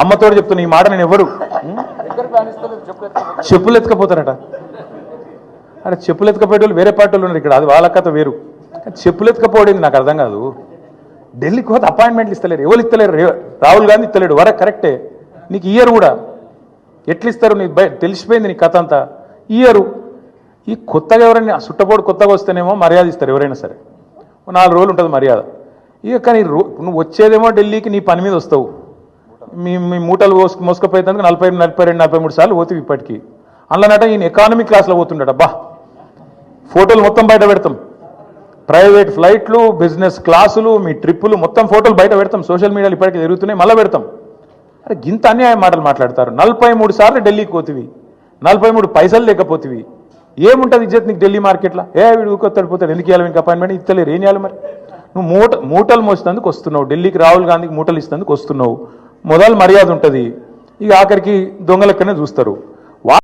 అమ్మతోడు చెప్తున్నా ఈ మాట. నేను ఎవరు చెప్పులు ఎత్తుకపోతారట. అరే చెప్పులు ఎత్తుకపోయేటోళ్ళు వేరే పార్టీలు ఉన్నారు ఇక్కడ, అది వాళ్ళ కథ వేరు. చెప్పులు ఎత్తుకపోవడం నాకు అర్థం కాదు. ఢిల్లీకి పోతే అపాయింట్మెంట్లు ఇస్తలేరు, ఎవరు ఇస్తలేరు. రాహుల్ గాంధీ ఇస్తలేడు, వరకు కరెక్టే. నీకు ఇయ్యరు కూడా. ఎట్లు ఇస్తారు? నీకు తెలిసిపోయింది నీ కథ అంతా. ఇయ్యరు. ఈ కొత్తగా ఎవరైనా సుట్టపోడు కొత్తగా వస్తేనేమో మర్యాద ఇస్తారు ఎవరైనా సరే, 4 రోజులు ఉంటుంది మర్యాద. ఇక కానీ నువ్వు వచ్చేదేమో ఢిల్లీకి నీ పని మీద వస్తావు. మీ మూటలు మోసుకపోయేందుకు 42, 43 సార్లు పోతావు ఇప్పటికీ. అందులోనట ఈయన ఎకానమీ క్లాస్లో పోతుండట. బా ఫోటోలు మొత్తం బయట పెడతాం, ప్రైవేట్ ఫ్లైట్లు, బిజినెస్ క్లాసులు, మీ ట్రిప్పులు మొత్తం ఫోటోలు బయట పెడతాం. సోషల్ మీడియాలో ఇప్పటికీ తిరుగుతున్నాయి, మళ్ళీ పెడతాం. అరే గింత అన్యాయం మాటలు మాట్లాడతారు. 43 సార్లు ఢిల్లీకి పోతివి, 43 పైసలు లేకపోతివి. ఏముంటుంది ఇజ్జత్ నీకు ఢిల్లీ మార్కెట్లో? వీడు ఊకొత్తాడు పోతాడు, ఎందుకు ఇవ్వాలి మీకు అపాయింట్మెంట్? ఇస్తలేరు, ఏం చేయాలి మరి? నువ్వు మూటలు మోసేందుకు వస్తున్నావు ఢిల్లీకి, రాహుల్ గాంధీకి మూటలు ఇస్తేందుకు వస్తున్నావు. మొదలు మర్యాద ఉంటుంది, ఇక ఆఖరికి దొంగలెక్కనే చూస్తారు.